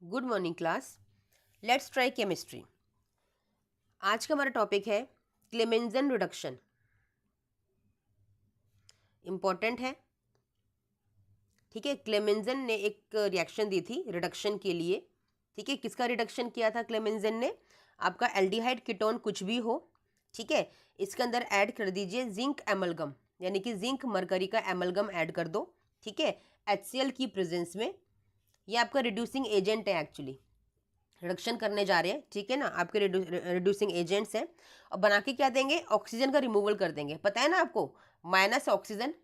Good morning class. Let's try chemistry. आज का हमारा टॉपिक है क्लेमेंजन रिडक्शन। इम्पॉर्टेंट है, ठीक है। क्लेमेंजन ने एक रिएक्शन दी थी रिडक्शन के लिए, ठीक है। किसका रिडक्शन किया था क्लेमेंजन ने? आपका एल्डिहाइड कीटोन कुछ भी हो, ठीक है, इसके अंदर ऐड कर दीजिए जिंक एमलगम, यानी कि जिंक मरकरी का एमलगम ऐड कर दो, ठीक है, HCl की प्रेजेंस में। ये आपका रिड्यूसिंग एजेंट है, एक्चुअली रिडक्शन करने जा रहे हैं, ठीक है ना। आपके रिड्यूसिंग एजेंट्स हैं और बना के क्या देंगे? ऑक्सीजन का रिमूवल कर देंगे। पता है ना आपको, माइनस ऑक्सीजन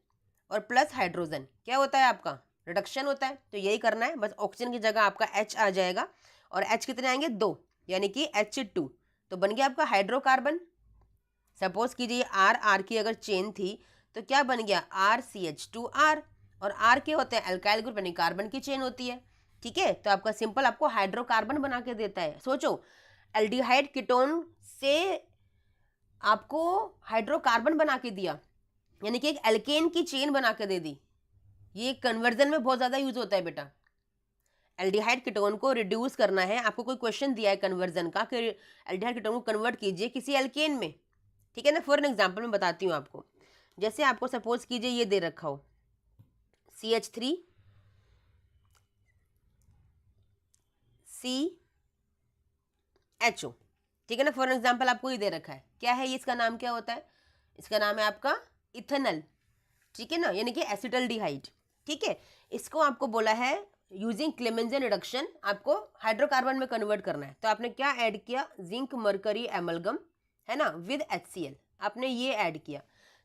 और प्लस हाइड्रोजन क्या होता है? आपका रिडक्शन होता है। तो यही करना है, बस ऑक्सीजन की जगह आपका H आ जाएगा और H कितने आएंगे? 2, यानी कि H2। तो बन गया आपका हाइड्रोकार्बन। सपोज कीजिए R की अगर चेन थी तो क्या बन गया? RCH2R। और R के होते हैं अल्काइल ग्रुप, यानी कार्बन की चेन होती है, ठीक है। तो आपका सिंपल आपको हाइड्रोकार्बन बना के देता है। सोचो, एल्डिहाइड कीटोन से आपको हाइड्रोकार्बन बना के दिया, यानी कि एक एल्केन की चेन बना के दे दी। ये कन्वर्जन में बहुत ज़्यादा यूज होता है बेटा। एल्डिहाइड कीटोन को रिड्यूस करना है, आपको कोई क्वेश्चन दिया है कन्वर्जन का कि एल्डिहाइड कीटोन को कन्वर्ट कीजिए किसी एल्केन में, ठीक है ना। फॉर एन एग्जाम्पल मैं बताती हूँ आपको। जैसे आपको सपोज कीजिए ये दे रखा हो CH3 CHO, ठीक है ना। फॉर एग्जाम्पल आपको ये दे रखा है, क्या है ये? इसका नाम क्या होता है? इसका नाम है आपका इथेनॉल, ठीक है ना, यानी कि एसिटल्डिहाइड, ठीक है। इसको आपको बोला है यूजिंग क्लेमेंजन रिडक्शन आपको हाइड्रोकार्बन में कन्वर्ट करना है। तो आपने क्या ऐड किया? जिंक मरकरी एमलगम, है ना, विद HCl आपने ये ऐड किया।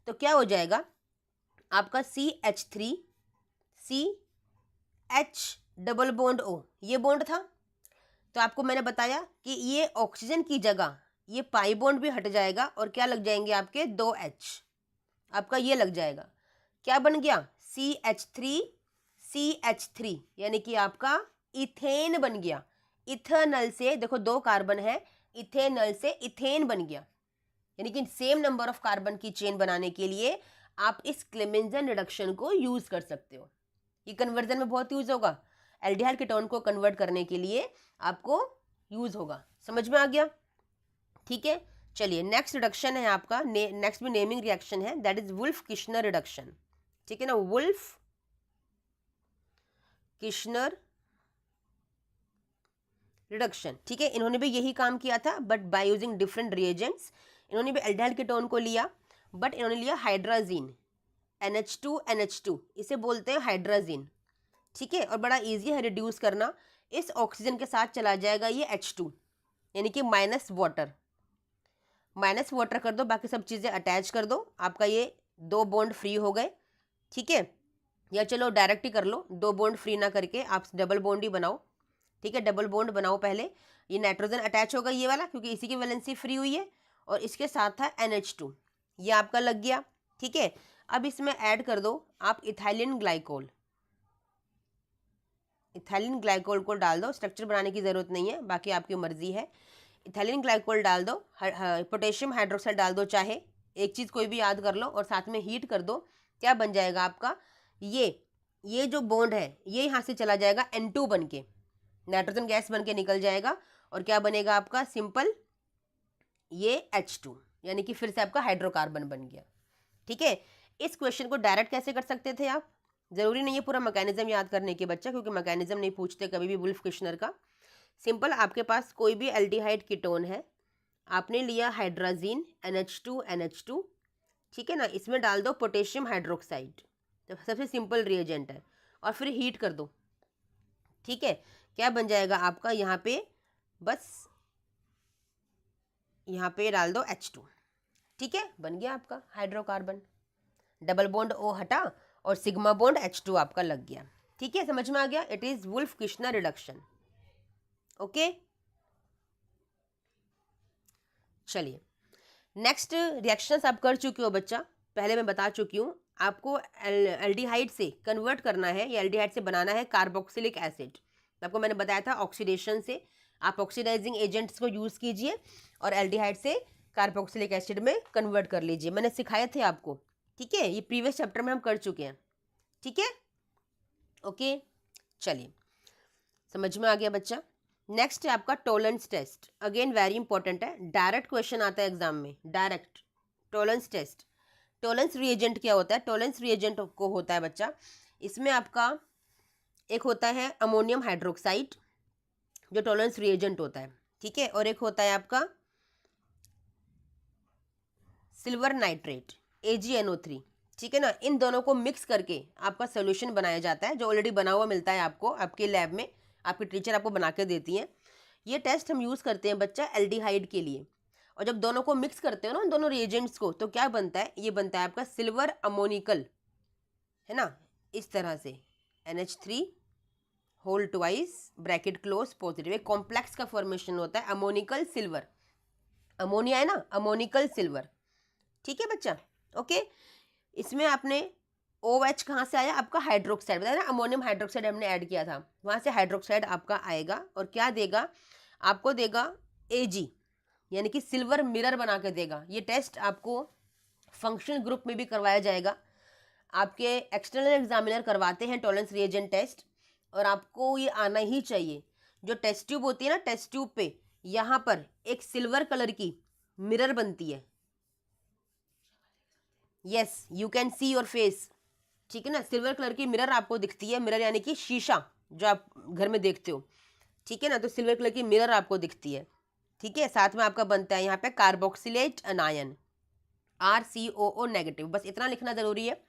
तो क्या हो जाएगा आपका CH3 CH double bond O, ये बॉन्ड था। तो आपको मैंने बताया कि ये ऑक्सीजन की जगह ये पाई बॉन्ड भी हट जाएगा और क्या लग जाएंगे आपके? 2H आपका ये लग जाएगा। क्या बन गया? CH3 CH3, यानी कि आपका इथेन बन गया। इथेनॉल से देखो 2 कार्बन है, इथेनॉल से इथेन बन गया, यानी कि सेम नंबर ऑफ कार्बन की चेन बनाने के लिए आप इस क्लेमेंजन रिडक्शन को यूज कर सकते हो। ये कन्वर्जन में बहुत यूज होगा, एल्डिहाइड कीटोन को कन्वर्ट करने के लिए आपको यूज होगा। समझ में आ गया? ठीक है, चलिए नेक्स्ट रिडक्शन है आपका, नेक्स्ट भी नेमिंग रिएक्शन है, that is Wolff Kishner reduction, ठीक है ना। वुल्फ किश्नर रिडक्शन, ठीक है। इन्होंने भी यही काम किया था but by using different reagents. इन्होंने भी एल्डिहाइड कीटोन को लिया बट इन्होंने लिया हाइड्राजीन, NH2 इसे बोलते हैं हाइड्राजीन, ठीक है। और बड़ा इजी है रिड्यूस करना। इस ऑक्सीजन के साथ चला जाएगा ये H2, यानी कि माइनस वाटर कर दो, बाकी सब चीज़ें अटैच कर दो, आपका ये 2 बॉन्ड फ्री हो गए, ठीक है। या चलो डायरेक्ट ही कर लो, 2 बॉन्ड फ्री ना करके आप डबल बॉन्ड ही बनाओ, ठीक है। डबल बॉन्ड बनाओ पहले। ये नाइट्रोजन अटैच होगा ये वाला, क्योंकि इसी की वैलेंसी फ्री हुई है, और इसके साथ था NH2, ये आपका लग गया, ठीक है। अब इसमें ऐड कर दो आप इथाइलिन ग्लाइकोल। इथाइलिन ग्लाइकोल को डाल दो, स्ट्रक्चर बनाने की ज़रूरत नहीं है, बाकी आपकी मर्जी है। इथाइलिन ग्लाइकोल डाल दो, पोटेशियम हाइड्रोक्साइड डाल दो, चाहे एक चीज़ कोई भी याद कर लो, और साथ में हीट कर दो। क्या बन जाएगा आपका? ये जो बॉन्ड है ये यहाँ से चला जाएगा N2 बन के, नाइट्रोजन गैस बन के निकल जाएगा, और क्या बनेगा आपका? सिंपल ये H2, यानी कि फिर से आपका हाइड्रोकार्बन बन गया, ठीक है। इस क्वेश्चन को डायरेक्ट कैसे कर सकते थे आप? जरूरी नहीं है पूरा मैकेनिज्म याद करने के बच्चा, क्योंकि मैकेनिज्म नहीं पूछते कभी भी वुल्फ किश्नर का। सिंपल आपके पास कोई भी एल्डिहाइड कीटोन है, आपने लिया हाइड्राजीन NH2, ठीक है ना, इसमें डाल दो पोटेशियम हाइड्रोक्साइड, तो सबसे सिंपल रिएजेंट है, और फिर हीट कर दो, ठीक है। क्या बन जाएगा आपका? यहाँ पे बस यहाँ पे डाल दो H2, ठीक है, बन गया आपका हाइड्रोकार्बन। डबल बॉन्ड O हटा और सिग्मा बॉन्ड H2 आपका लग गया, ठीक है। समझ में आ गया? It is Wolff Kishner reduction, okay. चलिए नेक्स्ट रिएक्शंस आप कर चुके हो बच्चा, पहले मैं बता चुकी हूँ आपको। एल्डिहाइड से कन्वर्ट करना है या एल्डिहाइड से बनाना है कार्बोक्सिलिक एसिड। आपको मैंने बताया था ऑक्सीडेशन से आप ऑक्सीडाइजिंग एजेंट्स को यूज़ कीजिए और एल्डिहाइड से कार्बोक्सिलिक एसिड में कन्वर्ट कर लीजिए। मैंने सिखाए थे आपको, ठीक है, ये प्रीवियस चैप्टर में हम कर चुके हैं, ठीक है, ओके। चलिए समझ में आ गया बच्चा। नेक्स्ट है आपका Tollens test, again very important है, डायरेक्ट क्वेश्चन आता है एग्जाम में, direct Tollens test. Tollens reagent क्या होता है? टॉलरेंस रिएजेंट को होता है बच्चा, इसमें आपका एक होता है अमोनियम हाइड्रोक्साइड जो टॉलरेंस रिएजेंट होता है, ठीक है, और एक होता है आपका सिल्वर नाइट्रेट AgNO3, ठीक है ना। इन दोनों को मिक्स करके आपका सोल्यूशन बनाया जाता है, जो ऑलरेडी बना हुआ मिलता है आपको आपके लैब में, आपकी टीचर आपको बना के देती हैं। ये टेस्ट हम यूज़ करते हैं बच्चा एल्डिहाइड के लिए, और जब दोनों को मिक्स करते हो ना, दोनों रिएजेंट्स को, तो क्या बनता है? ये बनता है आपका सिल्वर अमोनिकल, है ना, इस तरह से NH3 whole twice bracket close positive, एक कॉम्प्लेक्स का फॉर्मेशन होता है अमोनिकल सिल्वर, अमोनिया है ना, अमोनिकल सिल्वर, ठीक है बच्चा, ओके। इसमें आपने OH कहाँ से आया? आपका हाइड्रोक्साइड, बताया ना, अमोनियम हाइड्रोक्साइड हमने ऐड किया था, वहाँ से हाइड्रोक्साइड आपका आएगा और क्या देगा आपको? देगा Ag, यानी कि सिल्वर मिरर बना के देगा। ये टेस्ट आपको फंक्शनल ग्रुप में भी करवाया जाएगा, आपके एक्सटर्नल एग्जामिनर करवाते हैं टॉलरेंस रिएजेंट टेस्ट, और आपको ये आना ही चाहिए। जो टेस्ट ट्यूब होती है ना, टेस्ट ट्यूब पे यहाँ पर एक सिल्वर कलर की मिरर बनती है, yes you can see your face, ठीक है ना, सिल्वर कलर की मिरर आपको दिखती है, मिरर यानी कि शीशा जो आप घर में देखते हो, ठीक है ना, तो सिल्वर कलर की मिरर आपको दिखती है, ठीक है। साथ में आपका बनता है यहाँ पे कार्बोक्सिलेट अनायन RCOO नेगेटिव, बस इतना लिखना ज़रूरी है,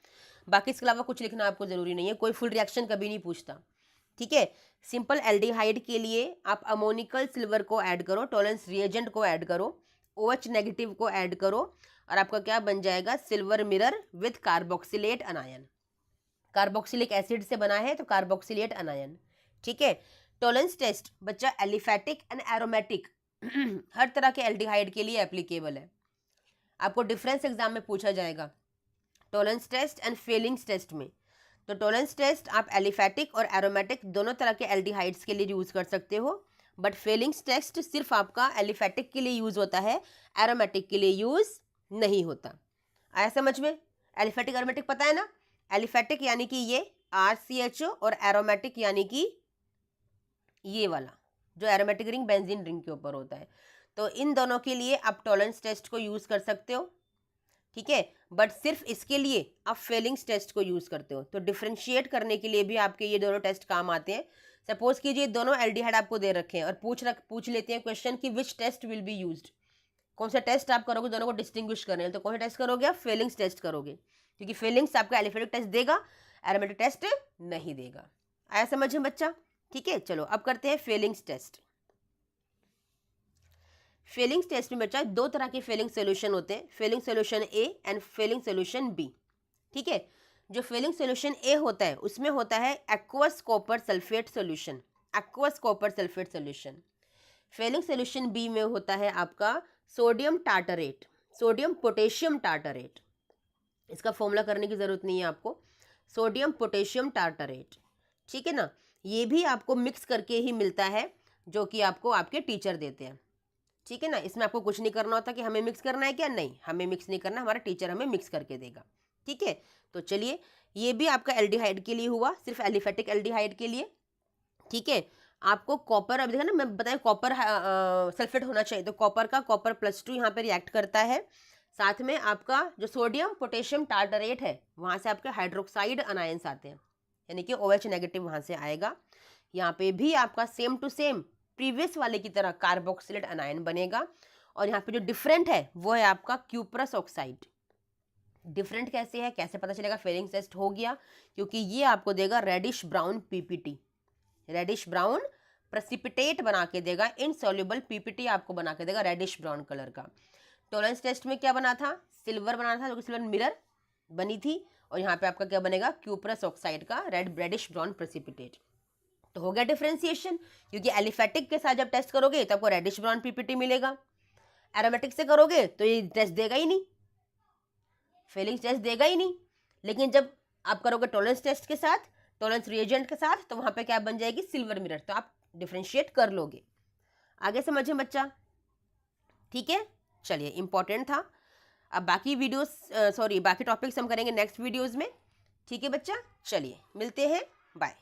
बाकी इसके अलावा कुछ लिखना आपको ज़रूरी नहीं है, कोई फुल रिएक्शन कभी नहीं पूछता, ठीक है। सिंपल एल्डिहाइड के लिए आप अमोनिकल सिल्वर को ऐड करो, टॉलरेंस रिएजेंट को ऐड करो, OH नेगेटिव को ऐड करो, और आपका क्या बन जाएगा? Silver mirror with carboxylate अनायन, carboxylic acid से बना है तो कार्बोक्सिलेट अनायन, ठीक है। टॉलरेंस टेस्ट बच्चा एलिफेटिक एंड एरोमेटिक हर तरह के एल्डिहाइड के लिए एप्लीकेबल है, आपको डिफरेंस एग्जाम में पूछा जाएगा Tollens test and Fehling's test में। तो टॉलरेंस टेस्ट आप एलिफेटिक और एरोमेटिक दोनों तरह के एल्डिहाइड्स के लिए यूज़ कर सकते हो, बट फेलिंग्स टेस्ट सिर्फ आपका एलिफेटिक के लिए यूज़ होता है, एरोमेटिक के लिए यूज़ नहीं होता। आया समझ में? एलिफेटिक एरोमेटिक पता है ना? एलिफेटिक यानी कि ये RCHO, और एरोमेटिक यानी कि ये वाला जो एरोमेटिक रिंग बेंजीन रिंग के ऊपर होता है। तो इन दोनों के लिए आप टॉलरेंस टेस्ट को यूज़ कर सकते हो, ठीक है, बट सिर्फ इसके लिए आप फेलिंग्स टेस्ट को यूज़ करते हो। तो डिफ्रेंशिएट करने के लिए भी आपके ये दोनों टेस्ट काम आते हैं। सपोज कीजिए दोनों एल्डिहाइड आपको दे रखे हैं और पूछ लेते हैं क्वेश्चन कि which test will be used, कौन सा टेस्ट आप करोगे दोनों को डिस्टिंग्विश करने, तो कौन सा टेस्ट करोगे आप? फेलिंग्स टेस्ट करोगे, क्योंकि फेलिंग्स आपका एलिफेटिक टेस्ट देगा, एरोमेटिक टेस्ट नहीं देगा। आया समझ में बच्चा? ठीक है, चलो अब करते हैं फेलिंग्स टेस्ट। फेलिंग्स टेस्ट में बच्चा दो तरह के फेलिंग सोल्यूशन होते हैं, Fehling solution A and Fehling solution B, ठीक है। जो फेलिंग सोल्यूशन ए होता है उसमें होता है aqueous copper sulphate solution, aqueous copper sulphate solution. Fehling solution B में होता है आपका sodium tartrate, sodium potassium tartrate, इसका फॉर्मूला करने की ज़रूरत नहीं है आपको, सोडियम पोटेशियम टार्टरेट, ठीक है ना। ये भी आपको मिक्स करके ही मिलता है, जो कि आपको आपके टीचर देते हैं, ठीक है ना। इसमें आपको कुछ नहीं करना होता कि हमें मिक्स करना है क्या, नहीं, हमें मिक्स नहीं करना, हमारा टीचर हमें मिक्स करके देगा, ठीक है। तो चलिए, ये भी आपका एल्डिहाइड के लिए हुआ, सिर्फ एलिफेटिक एल्डिहाइड के लिए, ठीक है। आपको कॉपर, अब देखा ना मैं बताया कॉपर सल्फेट होना चाहिए, तो कॉपर का कॉपर +2 यहाँ पे रिएक्ट करता है, साथ में आपका जो सोडियम पोटेशियम टार्टरेट है वहाँ से आपके हाइड्रोक्साइड अनायंस आते हैं, यानी कि OH नेगेटिव वहाँ से आएगा। यहाँ पे भी आपका सेम टू सेम प्रीवियस वाले की तरह कार्बोक्सिलेट अनायन बनेगा, और यहाँ पे जो डिफरेंट है वो है आपका क्यूप्रस ऑक्साइड। डिफरेंट कैसे है, कैसे पता चलेगा? फेलिंग टेस्ट हो गया, क्योंकि ये आपको देगा reddish brown PPT, reddish brown precipitate बना के देगा, इनसॉल्युबल PPT आपको बना के देगा रेडिश ब्राउन कलर का। टॉलरेंस टेस्ट में क्या बना था? सिल्वर बना था, जो कि सिल्वर मिरर बनी थी, और यहाँ पे आपका क्या बनेगा? क्यूप्रस ऑक्साइड का रेडिश ब्राउन प्रेसिपिटेट। तो हो गया डिफ्रेंसिएशन, क्योंकि एलिफेटिक के साथ जब टेस्ट करोगे तो आपको रेडिश ब्राउन PPT मिलेगा, एरोमेटिक से करोगे तो ये टेस्ट देगा ही नहीं, फेलिंग टेस्ट देगा ही नहीं। लेकिन जब आप करोगे टॉलरेंस टेस्ट के साथ, टॉलरेंस रिएजेंट के साथ, तो वहाँ पे क्या बन जाएगी? सिल्वर मिरर, तो आप डिफ्रेंशिएट कर लोगे। आगे समझे बच्चा? ठीक है, चलिए, इंपॉर्टेंट था। अब बाकी वीडियोस बाकी टॉपिक्स हम करेंगे नेक्स्ट वीडियोस में, ठीक है बच्चा। चलिए मिलते हैं, बाय।